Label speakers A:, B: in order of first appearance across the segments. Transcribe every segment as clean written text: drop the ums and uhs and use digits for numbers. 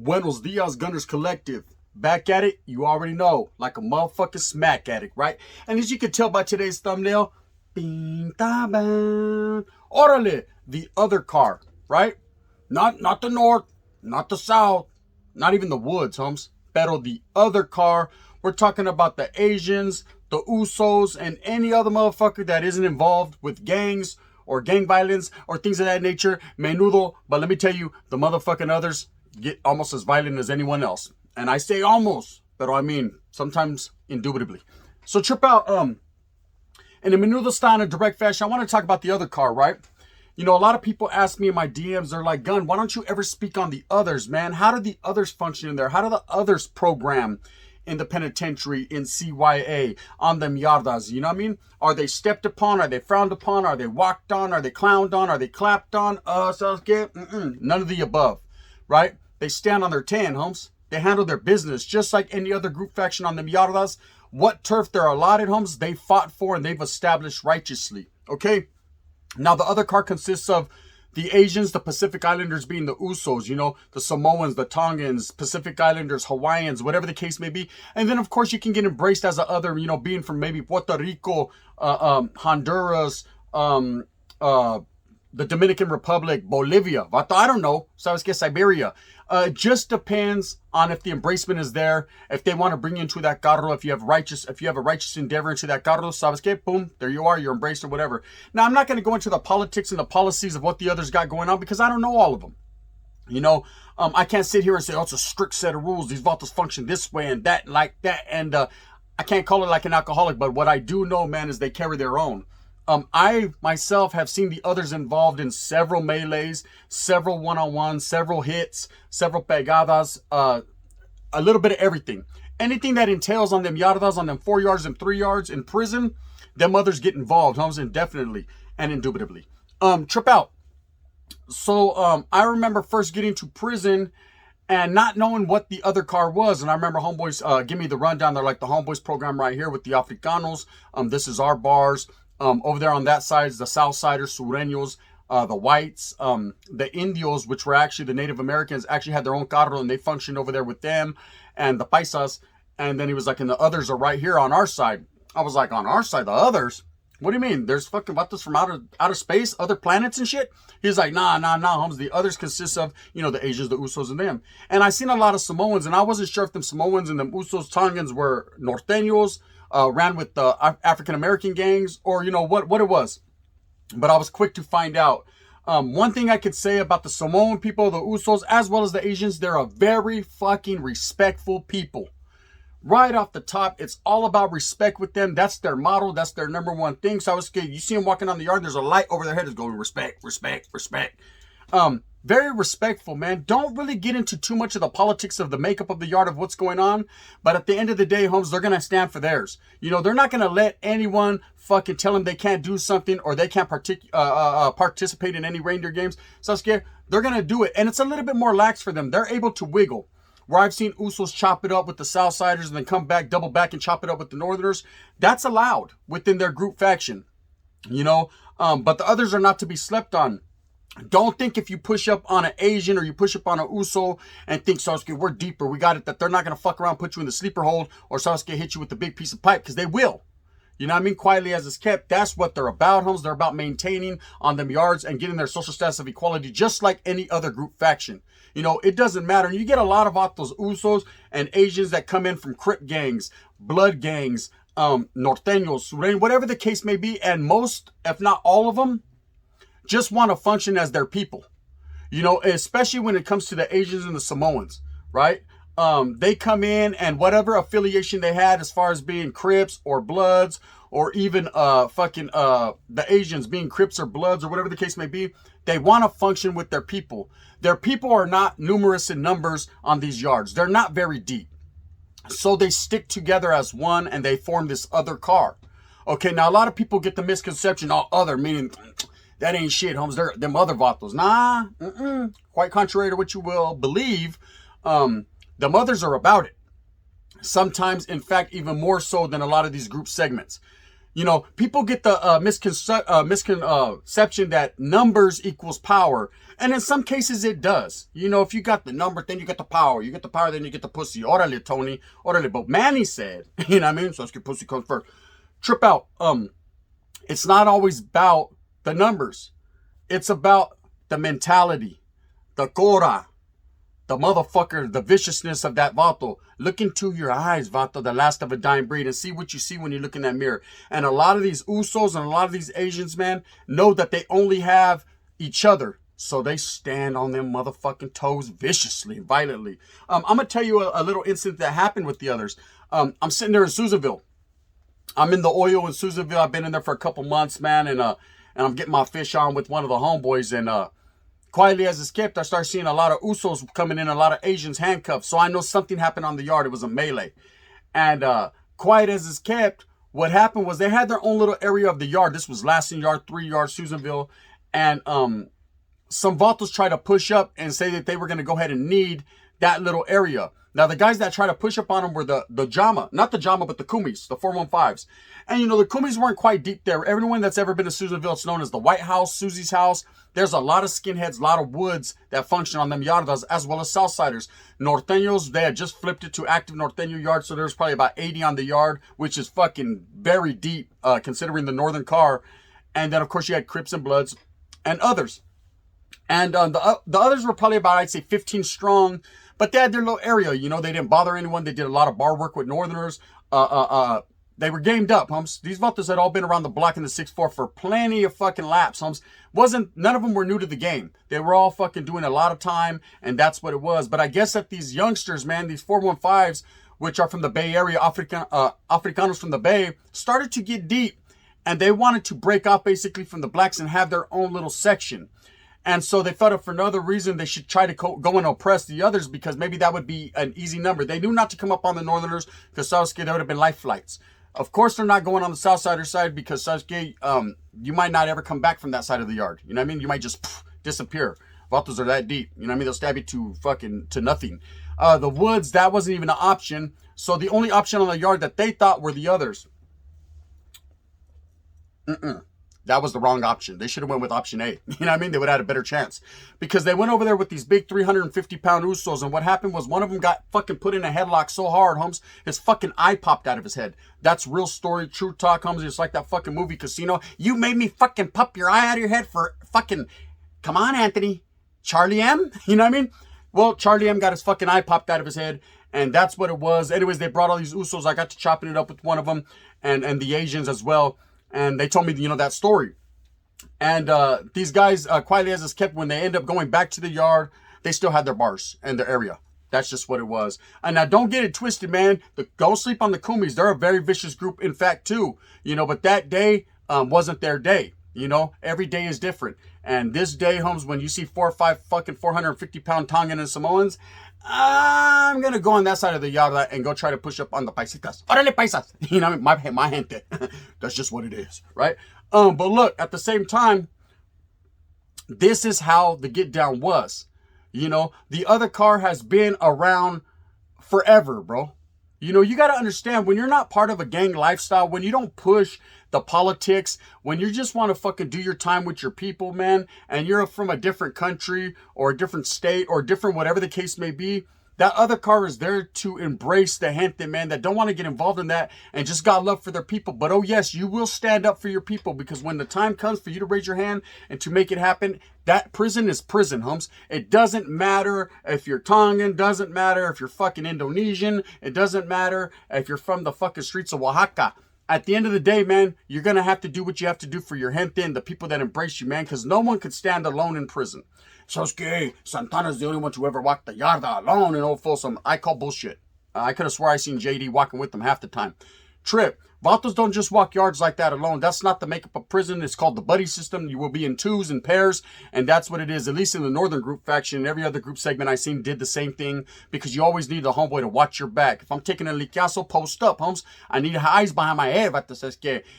A: Buenos dias, Gunners Collective. Back at it, you already know, like a motherfucking smack addict, right? And as you can tell by today's thumbnail, Orale, the other car, right? Not the north, not the south, not even the woods, homes. Pero the other car. We're talking about the Asians, the Usos, and any other motherfucker that isn't involved with gangs or gang violence or things of that nature. Menudo, but let me tell you, the motherfucking others get almost as violent as anyone else. And I say almost, but I mean sometimes indubitably. So trip out, in a menudo style, in a direct fashion, I want to talk about the other car, right? You know, a lot of people ask me in my DMs, they're like, Gun, why don't you ever speak on the others, man? How do the others function in there? How do the others program in the penitentiary, in CYA, on the yardas? You know what I mean? Are they stepped upon? Are they frowned upon? Are they walked on? Are they clowned on? Are they clapped on? None of the above, right? They stand on their 10, homes. They handle their business just like any other group faction on the yardas. What turf they're allotted, homes, they fought for and they've established righteously, okay? Now, the other car consists of the Asians, the Pacific Islanders being the Usos, you know, the Samoans, the Tongans, Pacific Islanders, Hawaiians, whatever the case may be. And then, of course, you can get embraced as a other, you know, being from maybe Puerto Rico, Honduras, the Dominican Republic, Bolivia, I don't know, sabes que Siberia. It just depends on if the embracement is there, if they want to bring you into that carro, if you have a righteous endeavor into that carro, sabes que, boom, there you are, you're embraced or whatever. Now, I'm not going to go into the politics and the policies of what the others got going on because I don't know all of them. You know, I can't sit here and say, oh, it's a strict set of rules. These vatos function this way and that, like that. And I can't call it like an alcoholic, but what I do know, man, is they carry their own. I myself have seen the others involved in several melees, several one-on-ones, several hits, several pegadas, a little bit of everything. Anything that entails on them yardas, on them 4 yards and 3 yards in prison, them others get involved, homes, indefinitely and indubitably. Trip out. So I remember first getting to prison and not knowing what the other car was. And I remember homeboys give me the rundown. They're like, the homeboys program right here with the Africanos. This is our bars. Over there on that side is the Southsiders, Sureños, the whites, the Indios, which were actually the Native Americans, actually had their own carro and they functioned over there with them, and the Paisas. And then he was like, and the others are right here on our side. I was like, on our side, the others? What do you mean? There's fucking vatos from outer space, other planets and shit? He's like, nah, homes. The others consist of, you know, the Asians, the Usos, and them. And I seen a lot of Samoans, and I wasn't sure if them Samoans and them Usos, Tongans were Norteños, ran with the African-American gangs, or, you know, what it was. But I was quick to find out. One thing I could say about the Samoan people, the Usos, as well as the Asians, they're a very fucking respectful people. Right off the top, it's all about respect with them. That's their motto. That's their number one thing. So I was scared. You see them walking on the yard, there's a light over their head that's going, respect, respect, respect. Very respectful, man. Don't really get into too much of the politics of the makeup of the yard of what's going on. But at the end of the day, homes, they're going to stand for theirs. You know, they're not going to let anyone fucking tell them they can't do something or they can't participate in any reindeer games. So they're going to do it. And it's a little bit more lax for them. They're able to wiggle. Where I've seen Usos chop it up with the Southsiders and then come back, double back and chop it up with the Northerners. That's allowed within their group faction. You know, but the others are not to be slept on. Don't think if you push up on an Asian or you push up on an Uso and think, Sasuke, we're deeper, we got it, that they're not going to fuck around, put you in the sleeper hold, or Sasuke hit you with the big piece of pipe, because they will. You know what I mean? Quietly as it's kept. That's what they're about, homes. They're about maintaining on them yards and getting their social status of equality, just like any other group faction. You know, it doesn't matter. And you get a lot of those Usos and Asians that come in from Crip gangs, blood gangs, Norteños, Sureños, whatever the case may be. And most, if not all of them, just want to function as their people, you know, especially when it comes to the Asians and the Samoans, right? They come in and whatever affiliation they had as far as being Crips or Bloods or even the Asians being Crips or Bloods or whatever the case may be, they want to function with their people. Their people are not numerous in numbers on these yards. They're not very deep. So they stick together as one and they form this other car. Okay, now a lot of people get the misconception, other, meaning that ain't shit, homes. They're them other vatos. Nah, quite contrary to what you will believe. The mothers are about it. Sometimes, in fact, even more so than a lot of these group segments. You know, people get the misconception that numbers equals power. And in some cases it does. You know, if you got the number, then you get the power. You get the power, then you get the pussy. Orale, Tony. Orale. But Manny said, you know what I mean? So let's get pussy comes first. Trip out. It's not always about the numbers. It's about the mentality, the cora, the motherfucker, the viciousness of that vato. Look into your eyes, vato, the last of a dying breed, and see what you see when you look in that mirror. And a lot of these Usos and a lot of these Asians, man, know that they only have each other. So they stand on them motherfucking toes viciously, violently. I'm going to tell you a little incident that happened with the others. I'm sitting there in Susanville. I'm in the oil in Susanville. I've been in there for a couple months, man, and I'm getting my fish on with one of the homeboys, and quietly as it's kept, I start seeing a lot of Usos coming in, a lot of Asians handcuffed. So I know something happened on the yard. It was a melee. And quiet as it's kept, what happened was they had their own little area of the yard. This was Lassen Yard, 3 Yard, Susanville. And some vatos tried to push up and say that they were going to go ahead and need that little area. Now, the guys that tried to push up on them were the Jama. Not the Jama, but the Kumis, the 415s. And, you know, the Kumis weren't quite deep there. Everyone that's ever been to Susanville, it's known as the White House, Susie's house. There's a lot of skinheads, a lot of woods that function on them yardas, as well as Southsiders. Norteños, they had just flipped it to active Norteño yard, so there's probably about 80 on the yard, which is fucking very deep, considering the northern car. And then, of course, you had Crips and Bloods and others. And the others were probably about, I'd say, 15 strong. But they had their little area, you know, they didn't bother anyone. They did a lot of bar work with Northerners. They were gamed up, humps. These vatos had all been around the block in the 6'4" for plenty of fucking laps, humps. None of them were new to the game. They were all fucking doing a lot of time, and that's what it was. But I guess that these youngsters, man, these 415s, which are from the Bay Area, Africanos from the Bay, started to get deep. And they wanted to break off basically from the blacks and have their own little section. And so they felt for another reason they should try to go and oppress the others, because maybe that would be an easy number. They knew not to come up on the Northerners because Sasuke, there would have been life flights. Of course, they're not going on the Southsider side because Sasuke, you might not ever come back from that side of the yard. You know what I mean? You might just disappear. Vatos are that deep. You know what I mean? They'll stab you to nothing. The woods, that wasn't even an option. So the only option on the yard that they thought were the others. That was the wrong option. They should have went with option A. You know what I mean? They would have had a better chance. Because they went over there with these big 350-pound Usos, and what happened was one of them got fucking put in a headlock so hard, Holmes, his fucking eye popped out of his head. That's real story, true talk, Holmes. It's like that fucking movie Casino. You made me fucking pop your eye out of your head for fucking... Come on, Anthony. Charlie M? You know what I mean? Well, Charlie M got his fucking eye popped out of his head, and that's what it was. Anyways, they brought all these Usos. I got to chopping it up with one of them, and the Asians as well. And they told me, you know, that story. And these guys, quietly as it's kept, when they end up going back to the yard, they still had their bars and their area. That's just what it was. And now, don't get it twisted, man. Don't sleep on the Kumis. They're a very vicious group, in fact, too. You know, but that day wasn't their day. You know, every day is different. And this day, Holmes, when you see 4 or 5 fucking 450-pound Tongan and Samoans, I'm going to go on that side of the yard and go try to push up on the paisitas. Órale, paisas. You know, my gente. That's just what it is, right? But look, at the same time, this is how the get down was. You know, the other car has been around forever, bro. You know, you got to understand, when you're not part of a gang lifestyle, when you don't push the politics, when you just want to fucking do your time with your people, man, and you're from a different country or a different state or different whatever the case may be, that other car is there to embrace the gente, man, that don't want to get involved in that and just got love for their people. But oh yes, you will stand up for your people, because when the time comes for you to raise your hand and to make it happen, that prison is prison, Humps. It doesn't matter if you're Tongan, doesn't matter if you're fucking Indonesian, it doesn't matter if you're from the fucking streets of Oaxaca. At the end of the day, man, you're going to have to do what you have to do for your gente and the people that embrace you, man, because no one could stand alone in prison. Sasuke, Santana's the only one to ever walk the yarda alone in Old Folsom. I call bullshit. I could have swore I seen JD walking with them half the time. Trip. Vatos don't just walk yards like that alone. That's not the makeup of prison. It's called the buddy system. You will be in twos and pairs, and that's what it is. At least in the Northern group faction, every other group segment I seen did the same thing, because you always need the homeboy to watch your back. If I'm taking a liquiazo, post up, homes. I need eyes behind my head,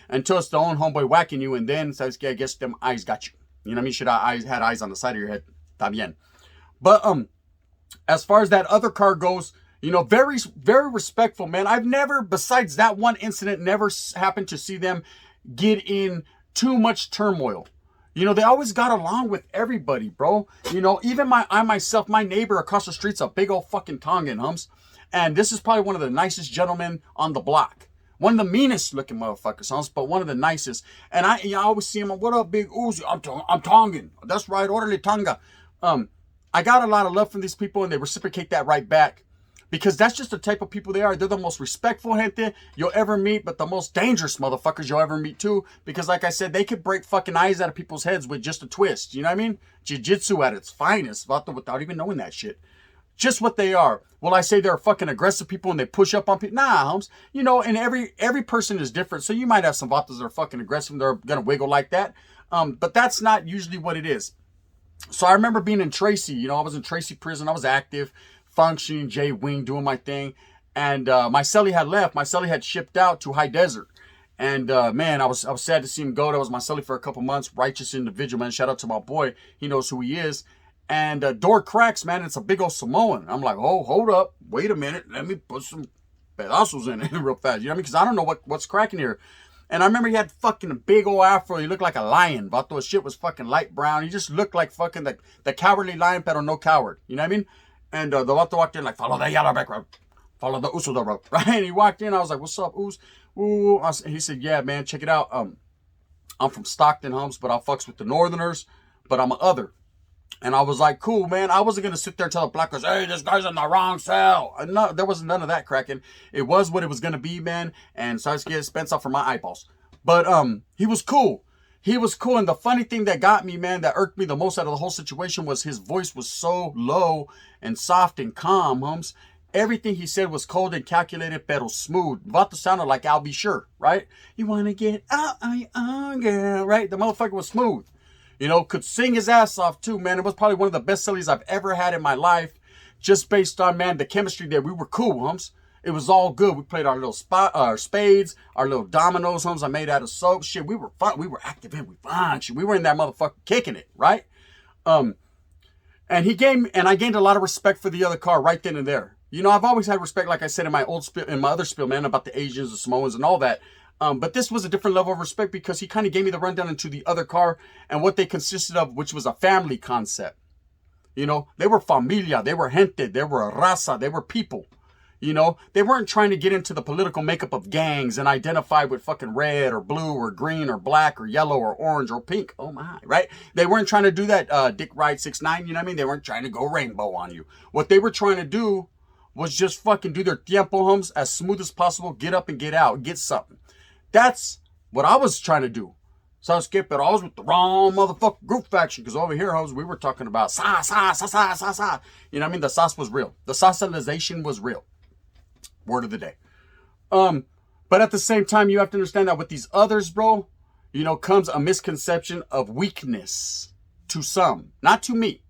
A: until it's the own homeboy whacking you, and then, I guess them eyes got you. You know what I mean? Should I had eyes on the side of your head? Está bien. But as far as that other car goes, you know, very, very respectful, man. I've never, besides that one incident, never happened to see them get in too much turmoil. You know, they always got along with everybody, bro. You know, even myself, my neighbor across the street's a big old fucking Tongan, hums. And this is probably one of the nicest gentlemen on the block. One of the meanest looking motherfuckers, hums, but one of the nicest. And I always see him, what up, big Uzi? I'm Tongan. That's right, orderly Tonga. I got a lot of love from these people, and they reciprocate that right back. Because that's just the type of people they are. They're the most respectful gente you'll ever meet, but the most dangerous motherfuckers you'll ever meet too. Because like I said, they could break fucking eyes out of people's heads with just a twist. You know what I mean? Jiu-jitsu at its finest, without even knowing that shit. Just what they are. Will I say they're fucking aggressive people and they push up on people? Nah, homes. You know, and every person is different. So you might have some vatos that are fucking aggressive and they're gonna wiggle like that. But that's not usually what it is. So I remember being in Tracy. You know, I was in Tracy prison. I was active, functioning, J-Wing, doing my thing. And my cellie had left. My cellie had shipped out to High Desert. And man, I was sad to see him go. That was my cellie for a couple months. Righteous individual, man. Shout out to my boy. He knows who he is. And door cracks, man. It's a big old Samoan. I'm like, oh, hold up. Wait a minute. Let me put some pedazos in it real fast. You know what I mean? Because I don't know what's cracking here. And I remember he had fucking a big old afro. He looked like a lion. Vato, his shit was fucking light brown. He just looked like fucking the cowardly lion, pero no coward. You know what I mean? And the vato walked in like, follow the yellow back road. Follow the Usos road. Right? And he walked in. I was like, what's up, Us? Ooh. He said, yeah, man, check it out. I'm from Stockton, homes, but I fucks with the Northerners. But I'm a other. And I was like, cool, man. I wasn't going to sit there and tell the blackers, hey, this guy's in the wrong cell. No, there was none of that cracking. It was what it was going to be, man. And so I was getting spent off for my eyeballs. But he was cool. He was cool. And the funny thing that got me, man, that irked me the most out of the whole situation was his voice was so low and soft and calm, hums. Everything he said was cold and calculated, pero smooth. Vato sounded like I'll be sure, right? You want to get out on your own, girl, right? The motherfucker was smooth. You know, could sing his ass off too, man. It was probably one of the best cellies I've ever had in my life. Just based on, man, the chemistry there. We were cool, hums. It was all good. We played our little spades, our little dominoes, hums. I made out of soap. Shit, we were fun. We were active and we fun. Shit, we were in that motherfucker kicking it, right? And I gained a lot of respect for the other car right then and there. You know, I've always had respect, like I said in my other spiel, man, about the Asians, the Samoans, and all that. But this was a different level of respect because he kind of gave me the rundown into the other car and what they consisted of, which was a family concept. You know, they were familia, they were gente, they were raza, they were people. You know, they weren't trying to get into the political makeup of gangs and identify with fucking red or blue or green or black or yellow or orange or pink. Oh my, right? They weren't trying to do that Dick Ride 6ix9ine, you know what I mean? They weren't trying to go rainbow on you. What they were trying to do was just fucking do their tiempo hums as smooth as possible, get up and get out, get something. That's what I was trying to do. So I was skipping, but I was with the wrong motherfucking group faction because over here, hoes, we were talking about sa. You know what I mean? The sauce was real. The socialization was real. Word of the day. But at the same time, you have to understand that with these others, bro, you know, comes a misconception of weakness to some, not to me,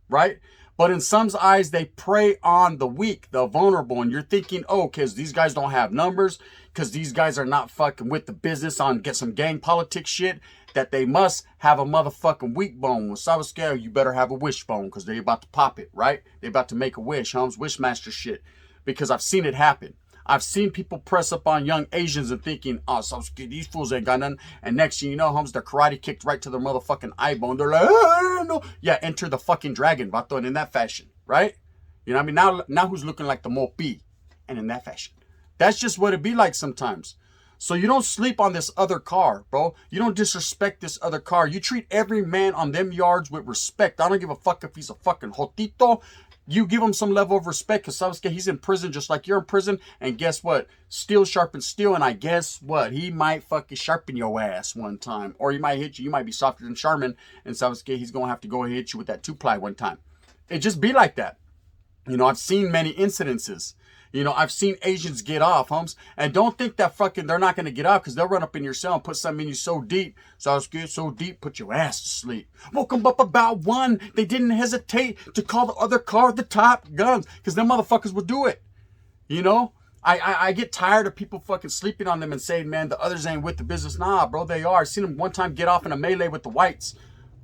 A: right? But in some's eyes, they prey on the weak, the vulnerable. And you're thinking, oh, because these guys don't have numbers, because these guys are not fucking with the business on get some gang politics shit, that they must have a motherfucking weak bone. When I was scared, you better have a wishbone because they about to pop it, right? They about to make a wish, homes, wishmaster shit. Because I've seen it happen. I've seen people press up on young Asians and thinking, oh, so these fools ain't got nothing. And next thing you know, homes, they're karate kicked right to their motherfucking eye bone. They're like, oh, no. Yeah, enter the fucking dragon, vato, and in that fashion, right? You know what I mean? Now who's looking like the Mopi? And in that fashion. That's just what it be like sometimes. So you don't sleep on this other car, bro. You don't disrespect this other car. You treat every man on them yards with respect. I don't give a fuck if he's a fucking jotito. You give him some level of respect because Sasuke, he's in prison just like you're in prison. And guess what? Steel sharpens steel. And I guess what? He might fucking sharpen your ass one time. Or he might hit you. You might be softer than Charmin. And Sasuke, he's going to have to go and hit you with that 2-ply one time. It just be like that. You know, I've seen many incidences. You know, I've seen Asians get off, homes. And don't think that fucking they're not going to get out because they'll run up in your cell and put something in you so deep. So I was good so deep, put your ass to sleep. Woke them up about 1. They didn't hesitate to call the other car the Top Guns because them motherfuckers would do it. You know, I get tired of people fucking sleeping on them and saying, man, the others ain't with the business. Nah, bro, they are. I seen them one time get off in a melee with the whites.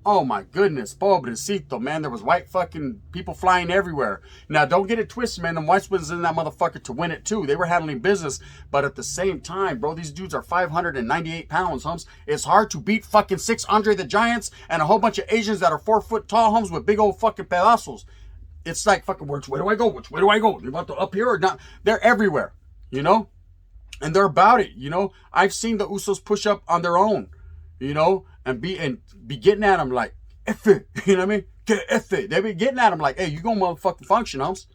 A: Oh my goodness, pobrecito, man. There was white fucking people flying everywhere. Now, don't get it twisted, man. Them whites was in that motherfucker to win it too. They were handling business, but at the same time, bro, these dudes are 598 pounds, homes. It's hard to beat fucking 600 the Giants and a whole bunch of Asians that are 4 foot tall, homes, with big old fucking pedazos. It's like fucking, which way do I go? Which way do I go? You about to up here or not? They're everywhere, you know, and they're about it. You know, I've seen the Usos push up on their own, you know, and be getting at them like, F it, you know what I mean? Get F it. They be getting at them like, hey, you gonna motherfucking function, homes.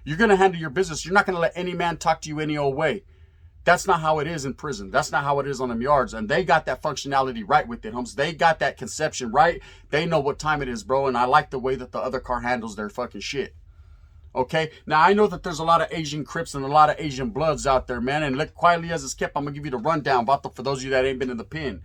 A: You're gonna handle your business. You're not gonna let any man talk to you any old way. That's not how it is in prison. That's not how it is on them yards. And they got that functionality right with it, homes. They got that conception right. They know what time it is, bro. And I like the way that the other car handles their fucking shit. Okay, now I know that there's a lot of Asian Crips and a lot of Asian Bloods out there, man. And look, quietly as it's kept, I'm gonna give you the rundown, Vato, for those of you that ain't been in the pen.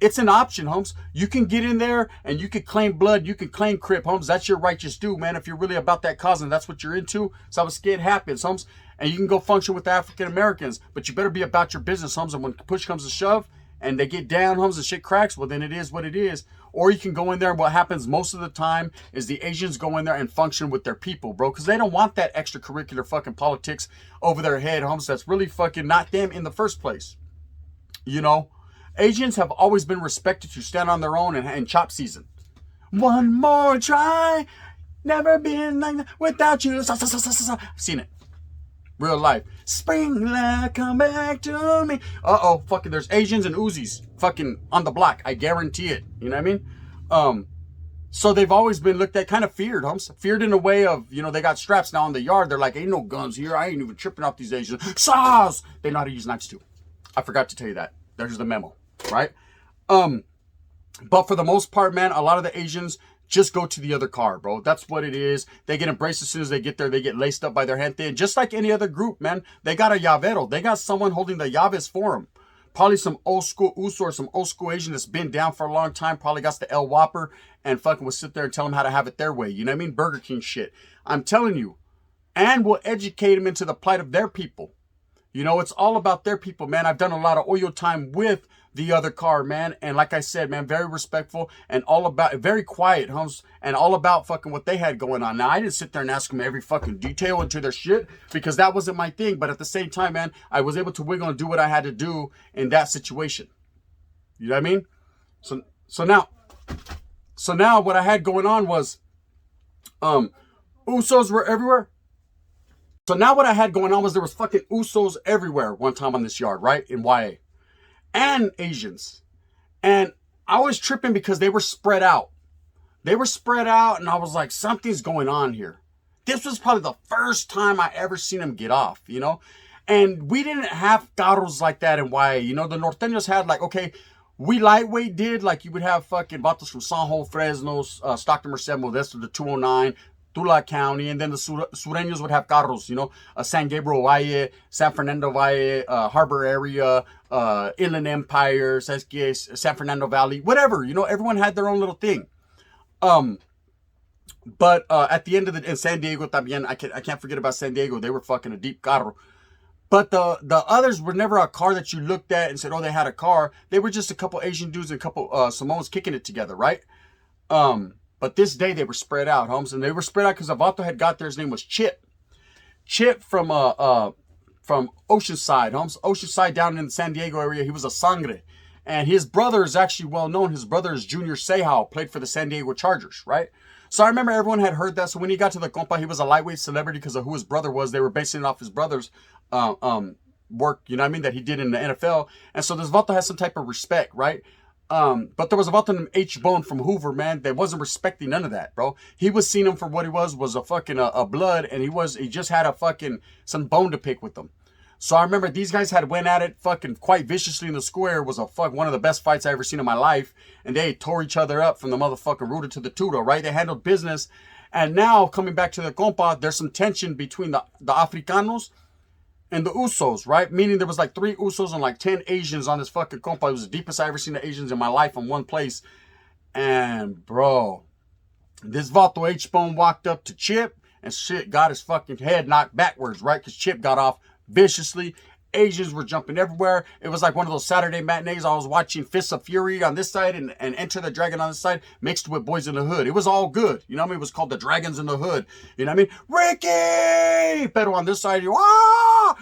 A: It's an option, homes. You can get in there and you can claim blood. You can claim Crip, homes. That's your righteous due, man. If you're really about that cause and that's what you're into, so I was scared happens, homes. And you can go function with the African Americans, but you better be about your business, homes. And when push comes to shove and they get down, homes, and shit cracks, well, then it is what it is. Or you can go in there and what happens most of the time is the Asians go in there and function with their people, bro. Because they don't want that extracurricular fucking politics over their head, homes. That's really fucking not them in the first place. You know? Asians have always been respected to stand on their own and chop season. One more try. Never been like that without you. I've seen it. Real life. Spring light, come back to me. Uh-oh, fucking there's Asians and Uzis fucking on the block. I guarantee it. You know what I mean? So they've always been looked at kind of feared, homes. Feared in a way of, you know, they got straps now in the yard. They're like, ain't no guns here. I ain't even tripping off these Asians. Saws! They know how to use knives too. I forgot to tell you that. There's the memo, right? But for the most part, man, a lot of the Asians just go to the other car, bro. That's what it is. They get embraced as soon as they get there. They get laced up by their gente. And just like any other group, man, they got a llavero. They got someone holding the llaves for them. Probably some old school Uso or some old school Asian that's been down for a long time. Probably got the El Whopper and fucking will sit there and tell them how to have it their way. You know what I mean? Burger King shit. I'm telling you. And will educate them into the plight of their people. You know, it's all about their people, man. I've done a lot of Oyo time with the other car, man. And like I said, man, very respectful and all about, very quiet, homes, and all about fucking what they had going on. Now, I didn't sit there and ask them every fucking detail into their shit because that wasn't my thing. But at the same time, man, I was able to wiggle and do what I had to do in that situation. You know what I mean? So now what I had going on was, Usos were everywhere. So now what I had going on was there was fucking Usos everywhere one time on this yard, right? In YA. And Asians. And I was tripping because they were spread out. They were spread out and I was like, something's going on here. This was probably the first time I ever seen them get off, you know? And we didn't have carros like that in YA. You know, the Norteños had like, okay, we lightweight did, like you would have fucking vatos from San Jose, Fresno, Stockton, Merced, Modesto, the 209, Tula County, and then the Sureños would have carros, you know, San Gabriel Valle, San Fernando Valle, Harbor area, Inland Empire, San Fernando Valley, whatever, you know, everyone had their own little thing. But at the end of in San Diego también, I can't forget about San Diego. They were fucking a deep carro. But the others were never a car that you looked at and said, oh, they had a car. They were just a couple Asian dudes and a couple Samoans kicking it together, right? But this day they were spread out, homes, and they were spread out because Avato had got there. His name was Chip. Chip from Oceanside, homes. Oceanside down in the San Diego area. He was a sangre. And his brother is actually well known. His brother is Junior Seijao, played for the San Diego Chargers, right? So I remember everyone had heard that. So when he got to the compa, he was a lightweight celebrity because of who his brother was. They were basing it off his brother's work, you know what I mean, that he did in the NFL. And so this Vato has some type of respect, right? But there was a Vato named H-Bone from Hoover, man, that wasn't respecting none of that, bro. He was seeing him for what he was a fucking a blood, and he just had a fucking some bone to pick with them. So I remember these guys had went at it fucking quite viciously in the square. It was one of the best fights I ever seen in my life. And they tore each other up from the motherfucking Ruta to the Tudo, right? They handled business. And now coming back to the compa, there's some tension between the Africanos and the Usos, right? Meaning there was like 3 Usos and like 10 Asians on this fucking compa. It was the deepest I ever seen the Asians in my life in one place. And bro, this Vato H-Bone walked up to Chip and shit got his fucking head knocked backwards, right? Because Chip got off viciously Asians were jumping everywhere. It was like one of those Saturday matinees. I was watching Fists of Fury on this side and Enter the Dragon on this side, mixed with Boys in the Hood. It was all good. You know what I mean? It was called The Dragons in the Hood. You know what I mean? Ricky! Pero on this side, you want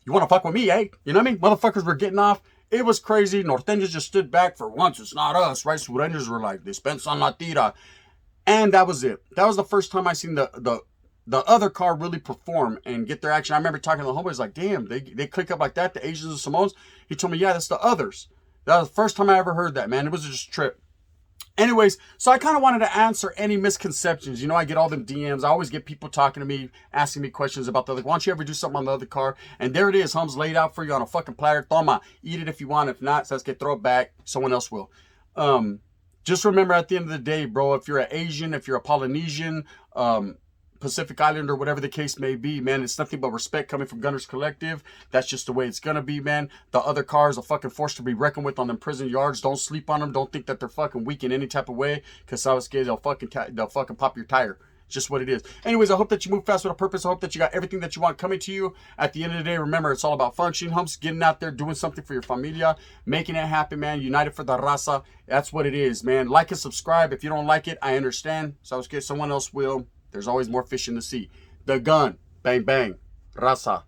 A: to fuck with me, eh? You know what I mean? Motherfuckers were getting off. It was crazy. Norteños just stood back for once. It's not us, right? Sureños were like, dispensa la tira. And that was it. That was the first time I seen the other car really perform and get their action. I remember talking to the homeboys like, damn, they click up like that, the Asians and Samoans. He told me, yeah, that's the others. That was the first time I ever heard that, man. It was just a trip. Anyways, so I kind of wanted to answer any misconceptions. You know, I get all them DMs. I always get people talking to me, asking me questions about the other. Why don't you ever do something on the other car? And there it is. Hums laid out for you on a fucking platter. Toma. Eat it if you want. If not, says get throw it back. Someone else will. Just remember at the end of the day, bro, if you're an Asian, if you're a Polynesian, Pacific Islander, whatever the case may be, man, it's nothing but respect coming from Gunners Collective. That's just the way it's gonna be, man. The other cars are fucking forced to be reckoned with on them prison yards. Don't sleep on them. Don't think that they're fucking weak in any type of way, because I was scared they'll fucking pop your tire. It's just what it is. Anyways, I hope that you move fast with a purpose. I hope that you got everything that you want coming to you. At the end of the day, remember, it's all about functioning, humps, getting out there, doing something for your familia, making it happen, man. United for the raza. That's what it is, man. Like and subscribe. If you don't like it, I understand. So I was scared someone else will. There's always more fish in the sea. The gun. Bang, bang. Raza.